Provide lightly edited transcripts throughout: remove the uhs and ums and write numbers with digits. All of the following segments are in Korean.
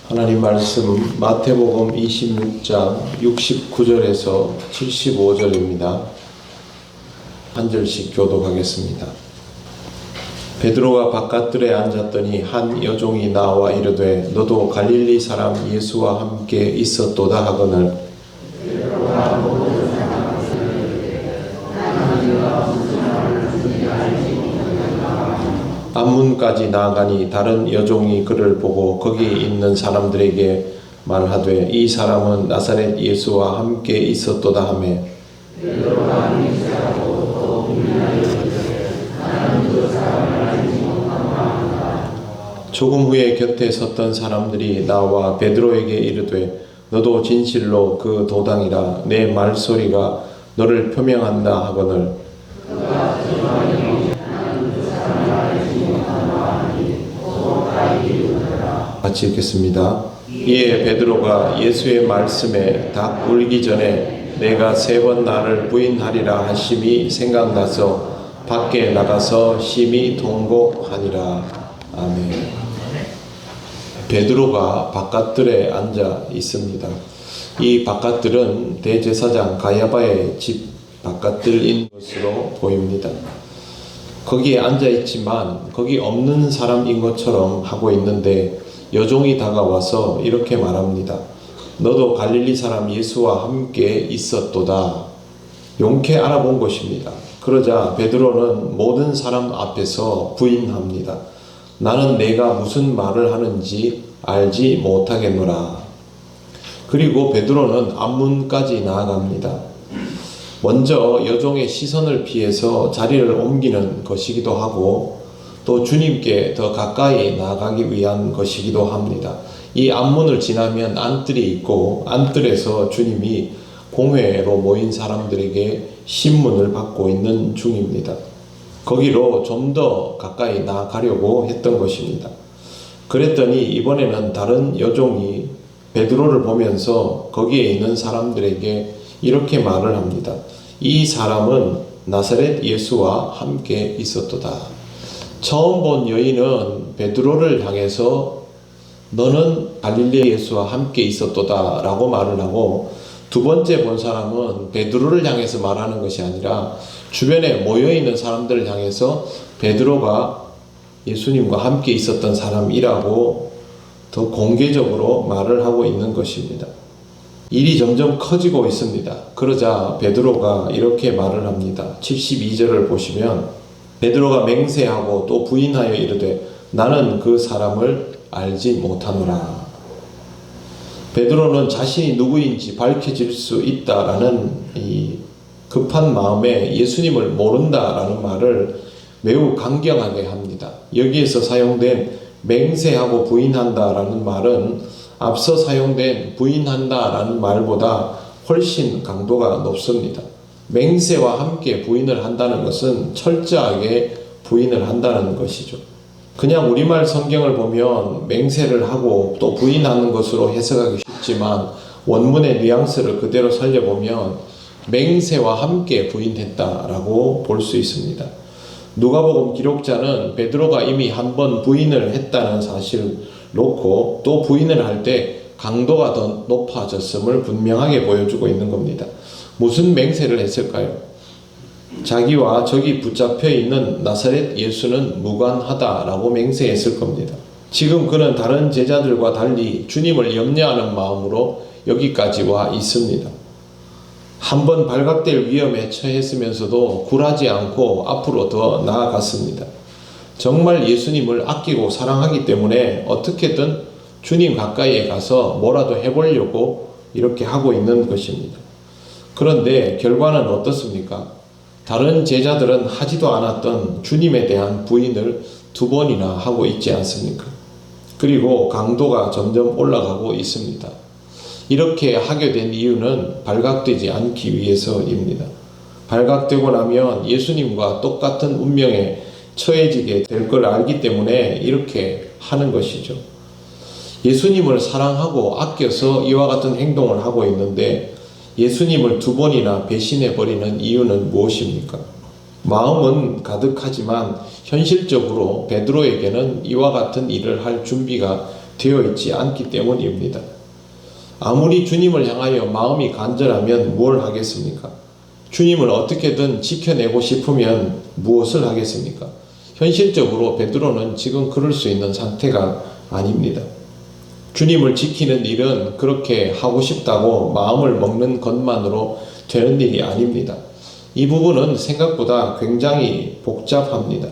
하나님 말씀 마태복음 26장 69절에서 75절입니다. 한 절씩 교독하겠습니다. 베드로가 바깥들에 앉았더니 한 여종이 나와 이르되 너도 갈릴리 사람 예수와 함께 있었도다 하거늘 앞문까지 나아가니 다른 여종이 그를 보고 거기 있는 사람들에게 말하되 이 사람은 나사렛 예수와 함께 있었도다 하매 조금 후에 곁에 섰던 사람들이 나와 베드로에게 이르되 너도 진실로 그 도당이라 내 말소리가 너를 표명한다 하거늘 같이 읽겠습니다. 이에 베드로가 예수의 말씀에 닭 울기 전에 내가 3번 나를 부인하리라 하심이 생각나서 밖에 나가서 심히 통곡하니라. 아멘. 베드로가 바깥들에 앉아 있습니다. 이 바깥들은 대제사장 가야바의 집 바깥들인 것으로 보입니다. 거기에 앉아 있지만 거기 없는 사람인 것처럼 하고 있는데 여종이 다가와서 이렇게 말합니다. 너도 갈릴리 사람 예수와 함께 있었도다. 용케 알아본 것입니다. 그러자 베드로는 모든 사람 앞에서 부인합니다. 나는 내가 무슨 말을 하는지 알지 못하겠노라. 그리고 베드로는 앞문까지 나아갑니다. 먼저 여종의 시선을 피해서 자리를 옮기는 것이기도 하고 또 주님께 더 가까이 나아가기 위한 것이기도 합니다. 이 앞문을 지나면 안뜰이 있고 안뜰에서 주님이 공회로 모인 사람들에게 신문을 받고 있는 중입니다. 거기로 좀 더 가까이 나아가려고 했던 것입니다. 그랬더니 이번에는 다른 여종이 베드로를 보면서 거기에 있는 사람들에게 이렇게 말을 합니다. 이 사람은 나사렛 예수와 함께 있었도다. 처음 본 여인은 베드로를 향해서 너는 갈릴리 예수와 함께 있었도다 라고 말을 하고 두 번째 본 사람은 베드로를 향해서 말하는 것이 아니라 주변에 모여있는 사람들을 향해서 베드로가 예수님과 함께 있었던 사람이라고 더 공개적으로 말을 하고 있는 것입니다. 일이 점점 커지고 있습니다. 그러자 베드로가 이렇게 말을 합니다. 72절을 보시면 베드로가 맹세하고 또 부인하여 이르되 나는 그 사람을 알지 못하노라. 베드로는 자신이 누구인지 밝혀질 수 있다라는 이 급한 마음에 예수님을 모른다라는 말을 매우 강경하게 합니다. 여기에서 사용된 맹세하고 부인한다라는 말은 앞서 사용된 부인한다라는 말보다 훨씬 강도가 높습니다. 맹세와 함께 부인을 한다는 것은 철저하게 부인을 한다는 것이죠. 그냥 우리말 성경을 보면 맹세를 하고 또 부인하는 것으로 해석하기 쉽지만 원문의 뉘앙스를 그대로 살려보면 맹세와 함께 부인했다라고 볼 수 있습니다. 누가복음 기록자는 베드로가 이미 한 번 부인을 했다는 사실을 놓고 또 부인을 할 때 강도가 더 높아졌음을 분명하게 보여주고 있는 겁니다. 무슨 맹세를 했을까요? 자기와 저기 붙잡혀 있는 나사렛 예수는 무관하다라고 맹세했을 겁니다. 지금 그는 다른 제자들과 달리 주님을 염려하는 마음으로 여기까지 와 있습니다. 한번 발각될 위험에 처했으면서도 굴하지 않고 앞으로 더 나아갔습니다. 정말 예수님을 아끼고 사랑하기 때문에 어떻게든 주님 가까이에 가서 뭐라도 해보려고 이렇게 하고 있는 것입니다. 그런데 결과는 어떻습니까? 다른 제자들은 하지도 않았던 주님에 대한 부인을 2번이나 하고 있지 않습니까? 그리고 강도가 점점 올라가고 있습니다. 이렇게 하게 된 이유는 발각되지 않기 위해서입니다. 발각되고 나면 예수님과 똑같은 운명에 처해지게 될 걸 알기 때문에 이렇게 하는 것이죠. 예수님을 사랑하고 아껴서 이와 같은 행동을 하고 있는데 예수님을 2번이나 배신해버리는 이유는 무엇입니까? 마음은 가득하지만 현실적으로 베드로에게는 이와 같은 일을 할 준비가 되어 있지 않기 때문입니다. 아무리 주님을 향하여 마음이 간절하면 무엇을 하겠습니까? 주님을 어떻게든 지켜내고 싶으면 무엇을 하겠습니까? 현실적으로 베드로는 지금 그럴 수 있는 상태가 아닙니다. 주님을 지키는 일은 그렇게 하고 싶다고 마음을 먹는 것만으로 되는 일이 아닙니다. 이 부분은 생각보다 굉장히 복잡합니다.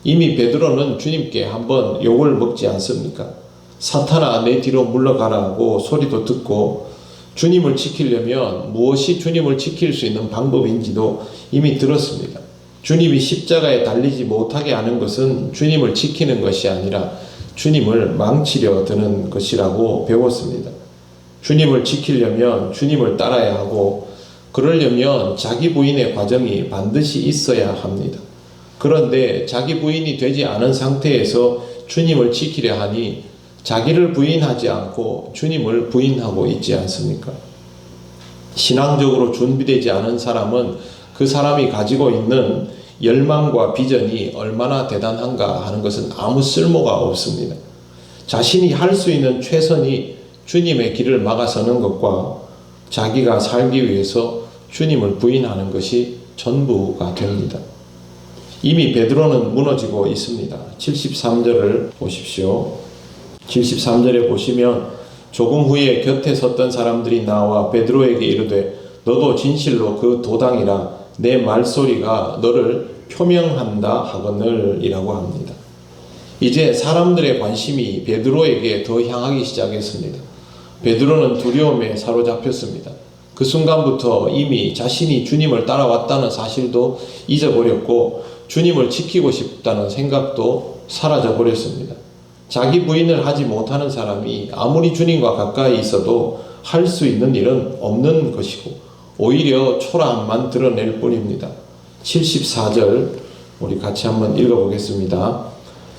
이미 베드로는 주님께 한번 욕을 먹지 않습니까? 사탄아 내 뒤로 물러가라고 소리도 듣고 주님을 지키려면 무엇이 주님을 지킬 수 있는 방법인지도 이미 들었습니다. 주님이 십자가에 달리지 못하게 하는 것은 주님을 지키는 것이 아니라 주님을 망치려 드는 것이라고 배웠습니다. 주님을 지키려면 주님을 따라야 하고 그러려면 자기 부인의 과정이 반드시 있어야 합니다. 그런데 자기 부인이 되지 않은 상태에서 주님을 지키려 하니 자기를 부인하지 않고 주님을 부인하고 있지 않습니까? 신앙적으로 준비되지 않은 사람은 그 사람이 가지고 있는 열망과 비전이 얼마나 대단한가 하는 것은 아무 쓸모가 없습니다. 자신이 할 수 있는 최선이 주님의 길을 막아서는 것과 자기가 살기 위해서 주님을 부인하는 것이 전부가 됩니다. 이미 베드로는 무너지고 있습니다. 73절을 보십시오. 73절에 보시면 조금 후에 곁에 섰던 사람들이 나와 베드로에게 이르되 너도 진실로 그 도당이라 내 말소리가 너를 표명한다 하거늘 이라고 합니다. 이제 사람들의 관심이 베드로에게 더 향하기 시작했습니다. 베드로는 두려움에 사로잡혔습니다. 그 순간부터 이미 자신이 주님을 따라왔다는 사실도 잊어버렸고 주님을 지키고 싶다는 생각도 사라져 버렸습니다. 자기 부인을 하지 못하는 사람이 아무리 주님과 가까이 있어도 할 수 있는 일은 없는 것이고 오히려 초라함만 드러낼 뿐입니다. 74절 우리 같이 한번 읽어보겠습니다.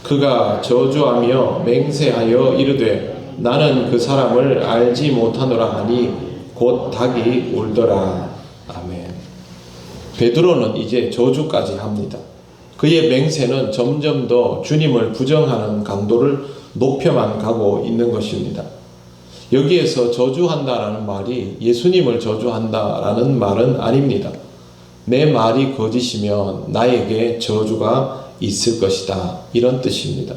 그가 저주하며 맹세하여 이르되 나는 그 사람을 알지 못하노라 하니 곧 닭이 울더라. 아멘. 베드로는 이제 저주까지 합니다. 그의 맹세는 점점 더 주님을 부정하는 강도를 높여만 가고 있는 것입니다. 여기에서 저주한다라는 말이 예수님을 저주한다라는 말은 아닙니다. 내 말이 거짓이면 나에게 저주가 있을 것이다. 이런 뜻입니다.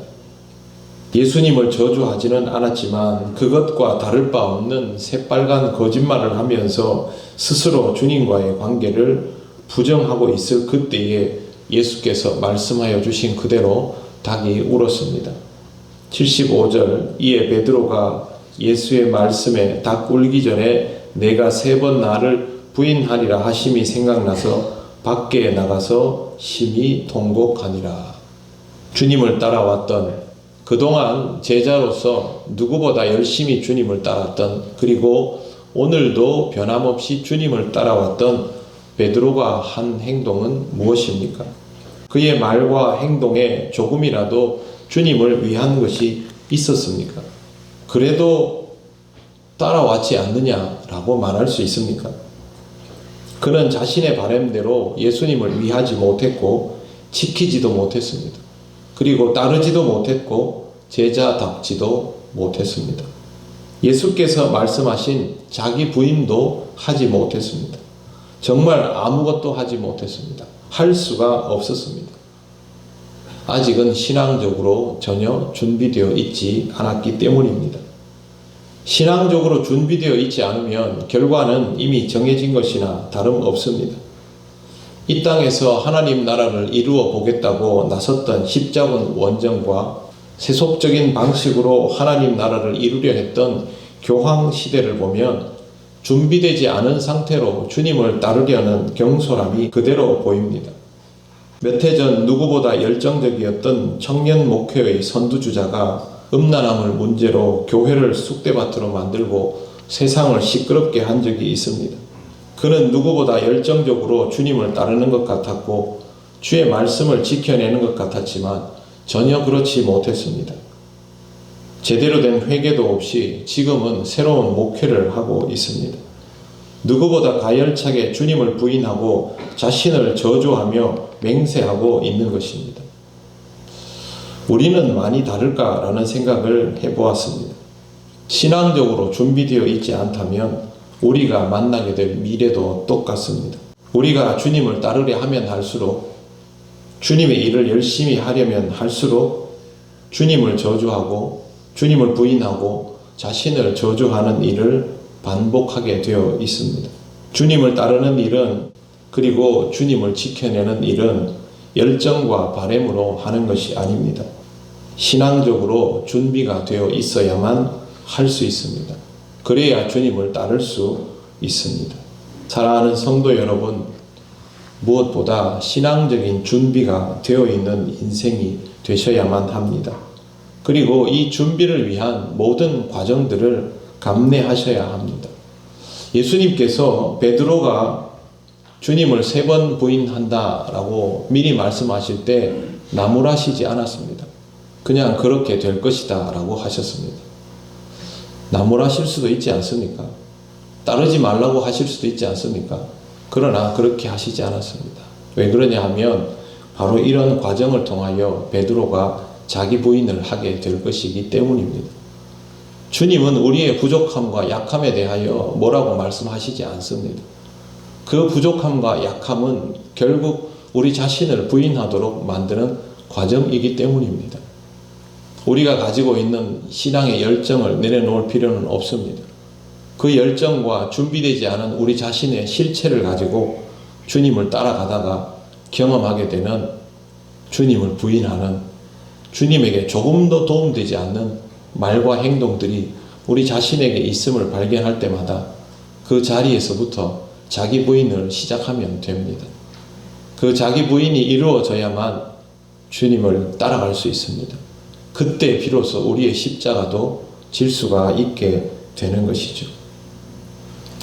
예수님을 저주하지는 않았지만 그것과 다를 바 없는 새빨간 거짓말을 하면서 스스로 주님과의 관계를 부정하고 있을 그때에 예수께서 말씀하여 주신 그대로 닭이 울었습니다. 75절 이에 베드로가 예수의 말씀에 닭 울기 전에 내가 3번 나를 부인하리라 하심이 생각나서 밖에 나가서 심히 통곡하니라. 주님을 따라왔던 그동안 제자로서 누구보다 열심히 주님을 따랐던 그리고 오늘도 변함없이 주님을 따라왔던 베드로가 한 행동은 무엇입니까? 그의 말과 행동에 조금이라도 주님을 위한 것이 있었습니까? 그래도 따라왔지 않느냐라고 말할 수 있습니까? 그는 자신의 바람대로 예수님을 위하지 못했고 지키지도 못했습니다. 그리고 따르지도 못했고 제자답지도 못했습니다. 예수께서 말씀하신 자기 부인도 하지 못했습니다. 정말 아무것도 하지 못했습니다. 할 수가 없었습니다. 아직은 신앙적으로 전혀 준비되어 있지 않았기 때문입니다. 신앙적으로 준비되어 있지 않으면 결과는 이미 정해진 것이나 다름없습니다. 이 땅에서 하나님 나라를 이루어 보겠다고 나섰던 십자군 원정과 세속적인 방식으로 하나님 나라를 이루려 했던 교황 시대를 보면 준비되지 않은 상태로 주님을 따르려는 경솔함이 그대로 보입니다. 몇 해 전 누구보다 열정적이었던 청년 목회의 선두주자가 음란함을 문제로 교회를 쑥대밭으로 만들고 세상을 시끄럽게 한 적이 있습니다. 그는 누구보다 열정적으로 주님을 따르는 것 같았고 주의 말씀을 지켜내는 것 같았지만 전혀 그렇지 못했습니다. 제대로 된 회개도 없이 지금은 새로운 목회를 하고 있습니다. 누구보다 가열차게 주님을 부인하고 자신을 저주하며 맹세하고 있는 것입니다. 우리는 많이 다를까라는 생각을 해보았습니다. 신앙적으로 준비되어 있지 않다면 우리가 만나게 될 미래도 똑같습니다. 우리가 주님을 따르려 하면 할수록, 주님의 일을 열심히 하려면 할수록 주님을 저주하고 주님을 부인하고 자신을 저주하는 일을 반복하게 되어 있습니다. 주님을 따르는 일은, 그리고 주님을 지켜내는 일은 열정과 바램으로 하는 것이 아닙니다. 신앙적으로 준비가 되어 있어야만 할 수 있습니다. 그래야 주님을 따를 수 있습니다. 사랑하는 성도 여러분, 무엇보다 신앙적인 준비가 되어 있는 인생이 되셔야만 합니다. 그리고 이 준비를 위한 모든 과정들을 감내하셔야 합니다. 예수님께서 베드로가 주님을 3번 부인한다라고 미리 말씀하실 때 나무라시지 않았습니다. 그냥 그렇게 될 것이다 라고 하셨습니다. 나무라실 수도 있지 않습니까? 따르지 말라고 하실 수도 있지 않습니까? 그러나 그렇게 하시지 않았습니다. 왜 그러냐 하면 바로 이런 과정을 통하여 베드로가 자기 부인을 하게 될 것이기 때문입니다. 주님은 우리의 부족함과 약함에 대하여 뭐라고 말씀하시지 않습니다. 그 부족함과 약함은 결국 우리 자신을 부인하도록 만드는 과정이기 때문입니다. 우리가 가지고 있는 신앙의 열정을 내려놓을 필요는 없습니다. 그 열정과 준비되지 않은 우리 자신의 실체를 가지고 주님을 따라가다가 경험하게 되는 주님을 부인하는, 주님에게 조금도 도움되지 않는 말과 행동들이 우리 자신에게 있음을 발견할 때마다 그 자리에서부터 자기 부인을 시작하면 됩니다. 그 자기 부인이 이루어져야만 주님을 따라갈 수 있습니다. 그때 비로소 우리의 십자가도 질 수가 있게 되는 것이죠.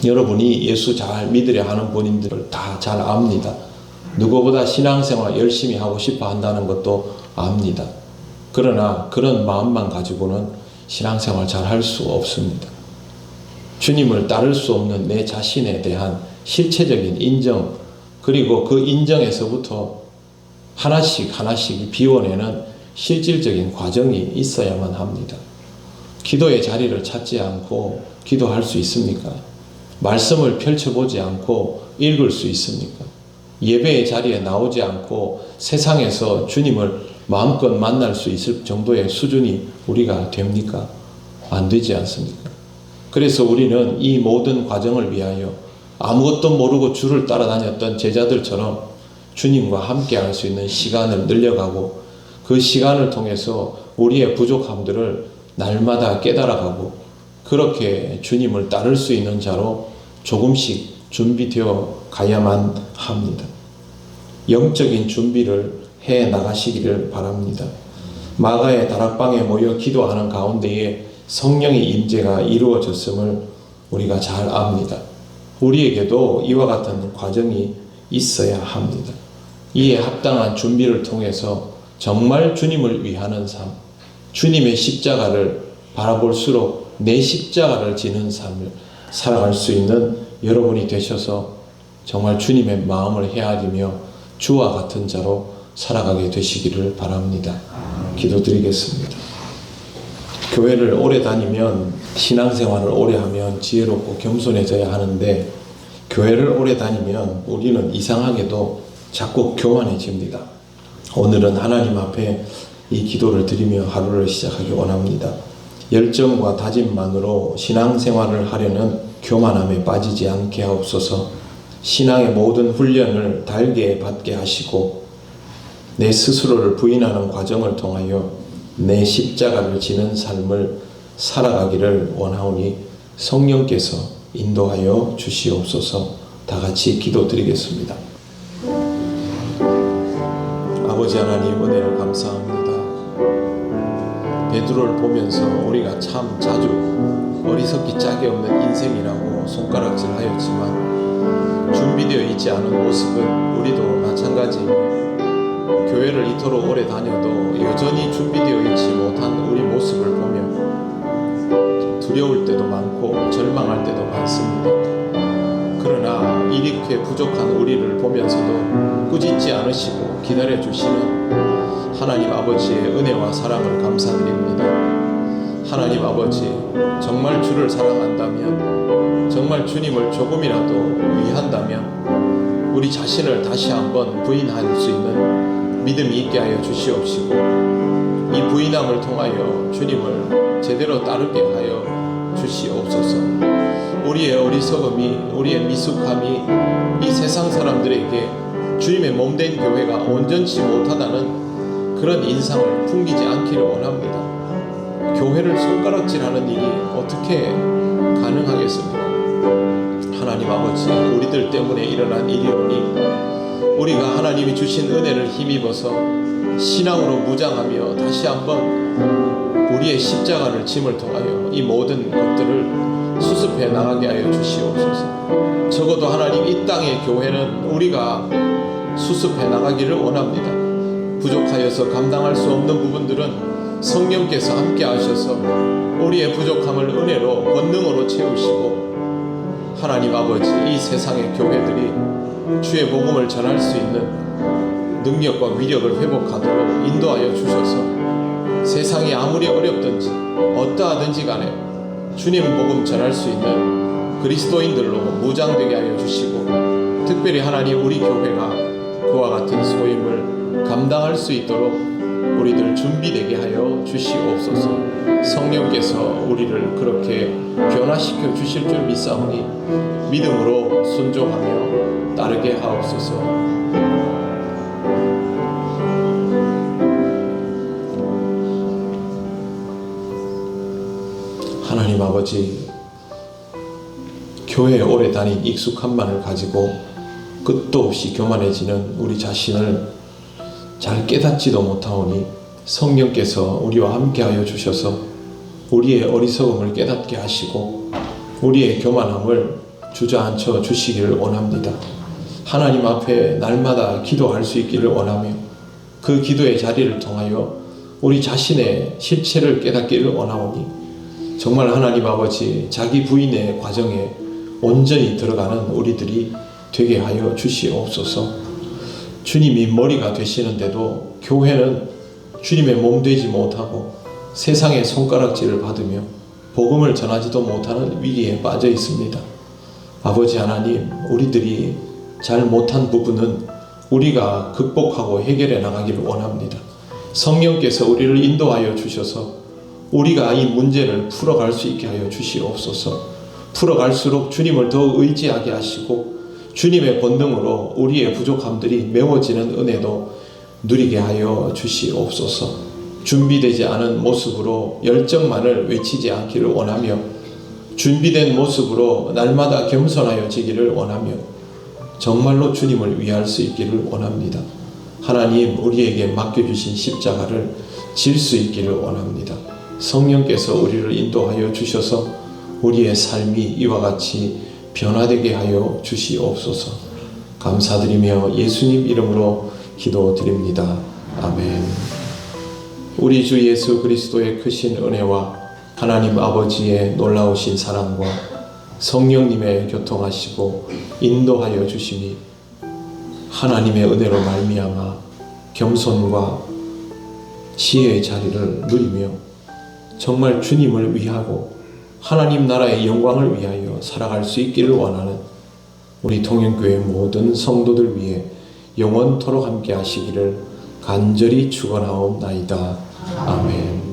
여러분이 예수 잘 믿으려 하는 분들을 다 잘 압니다. 누구보다 신앙생활 열심히 하고 싶어 한다는 것도 압니다. 그러나 그런 마음만 가지고는 신앙생활 잘 할 수 없습니다. 주님을 따를 수 없는 내 자신에 대한 실체적인 인정, 그리고 그 인정에서부터 하나씩 하나씩 비워내는 실질적인 과정이 있어야만 합니다. 기도의 자리를 찾지 않고 기도할 수 있습니까? 말씀을 펼쳐보지 않고 읽을 수 있습니까? 예배의 자리에 나오지 않고 세상에서 주님을 마음껏 만날 수 있을 정도의 수준이 우리가 됩니까? 안 되지 않습니까? 그래서 우리는 이 모든 과정을 위하여 아무것도 모르고 주를 따라다녔던 제자들처럼 주님과 함께 할 수 있는 시간을 늘려가고, 그 시간을 통해서 우리의 부족함들을 날마다 깨달아가고, 그렇게 주님을 따를 수 있는 자로 조금씩 준비되어 가야만 합니다. 영적인 준비를 해 나가시기를 바랍니다. 마가의 다락방에 모여 기도하는 가운데에 성령의 임재가 이루어졌음을 우리가 잘 압니다. 우리에게도 이와 같은 과정이 있어야 합니다. 이에 합당한 준비를 통해서 정말 주님을 위하는 삶, 주님의 십자가를 바라볼수록 내 십자가를 지는 삶을 살아갈 수 있는 여러분이 되셔서 정말 주님의 마음을 헤아리며 주와 같은 자로 살아가게 되시기를 바랍니다. 기도드리겠습니다. 교회를 오래 다니면, 신앙생활을 오래 하면 지혜롭고 겸손해져야 하는데, 교회를 오래 다니면 우리는 이상하게도 자꾸 교만해집니다. 오늘은 하나님 앞에 이 기도를 드리며 하루를 시작하기 원합니다. 열정과 다짐만으로 신앙생활을 하려는 교만함에 빠지지 않게 하옵소서. 신앙의 모든 훈련을 달게 받게 하시고, 내 스스로를 부인하는 과정을 통하여 내 십자가를 지는 삶을 살아가기를 원하오니 성령께서 인도하여 주시옵소서. 다 같이 기도드리겠습니다. 아버지 하나님, 은혜를 감사합니다. 베드로를 보면서 우리가 참 자주 어리석기 짝이 없는 인생이라고 손가락질 하였지만, 준비되어 있지 않은 모습은 우리도 마찬가지입니다. 교회를 이토록 오래 다녀도 여전히 준비되어 있지 못한 우리 모습을 보면 두려울 때도 많고 절망할 때도 많습니다. 그러나 이렇게 부족한 우리를 보면서도 꾸짖지 않으시고 기다려주시는 하나님 아버지의 은혜와 사랑을 감사드립니다. 하나님 아버지, 정말 주를 사랑한다면, 정말 주님을 조금이라도 위한다면 우리 자신을 다시 한번 부인할 수 있는 믿음이 있게 하여 주시옵시고, 이 부인함을 통하여 주님을 제대로 따르게 하여 주시옵소서. 우리의 어리석음이, 우리의 미숙함이 이 세상 사람들에게 주님의 몸된 교회가 온전치 못하다는 그런 인상을 풍기지 않기를 원합니다. 교회를 손가락질하는 일이 어떻게 가능하겠습니까? 하나님 아버지, 우리들 때문에 일어난 일이오니 우리가 하나님이 주신 은혜를 힘입어서 신앙으로 무장하며 다시 한번 우리의 십자가를 짐을 통하여 이 모든 것들을 수습해 나가게 하여 주시옵소서. 적어도 하나님, 이 땅의 교회는 우리가 수습해 나가기를 원합니다. 부족하여서 감당할 수 없는 부분들은 성령께서 함께 하셔서 우리의 부족함을 은혜로 권능으로 채우시고, 하나님 아버지, 이 세상의 교회들이 주의 복음을 전할 수 있는 능력과 위력을 회복하도록 인도하여 주셔서 세상이 아무리 어렵든지 어떠하든지 간에 주님 복음 전할 수 있는 그리스도인들로 무장되게 하여 주시고, 특별히 하나님, 우리 교회가 그와 같은 소임을 감당할 수 있도록 우리들 준비되게 하여 주시옵소서. 성령께서 우리를 그렇게 변화시켜 주실 줄 믿사오니 믿음으로 순종하며 따르게 하옵소서. 하나님 아버지, 교회에 오래 다닌 익숙함만을 가지고 끝도 없이 교만해지는 우리 자신을 잘 깨닫지도 못하오니 성령께서 우리와 함께하여 주셔서 우리의 어리석음을 깨닫게 하시고 우리의 교만함을 주저앉혀 주시기를 원합니다. 하나님 앞에 날마다 기도할 수 있기를 원하며 그 기도의 자리를 통하여 우리 자신의 실체를 깨닫기를 원하오니 정말 하나님 아버지, 자기 부인의 과정에 온전히 들어가는 우리들이 되게 하여 주시옵소서. 주님이 머리가 되시는데도 교회는 주님의 몸 되지 못하고 세상의 손가락질을 받으며 복음을 전하지도 못하는 위기에 빠져 있습니다. 아버지 하나님, 우리들이 잘 못한 부분은 우리가 극복하고 해결해 나가기를 원합니다. 성령께서 우리를 인도하여 주셔서 우리가 이 문제를 풀어갈 수 있게 하여 주시옵소서. 풀어갈수록 주님을 더 의지하게 하시고 주님의 권능으로 우리의 부족함들이 메워지는 은혜도 누리게 하여 주시옵소서. 준비되지 않은 모습으로 열정만을 외치지 않기를 원하며 준비된 모습으로 날마다 겸손하여 지기를 원하며 정말로 주님을 위할 수 있기를 원합니다. 하나님, 우리에게 맡겨주신 십자가를 질 수 있기를 원합니다. 성령께서 우리를 인도하여 주셔서 우리의 삶이 이와 같이 변화되게 하여 주시옵소서. 감사드리며 예수님 이름으로 기도드립니다. 아멘. 우리 주 예수 그리스도의 크신 은혜와 하나님 아버지의 놀라우신 사랑과 성령님의 교통하시고 인도하여 주심이 하나님의 은혜로 말미암아 겸손과 지혜의 자리를 누리며 정말 주님을 위하고 하나님 나라의 영광을 위하여 살아갈 수 있기를 원하는 우리 통영교회 모든 성도들 위해 영원토록 함께 하시기를 간절히 축원하옵나이다. 아멘.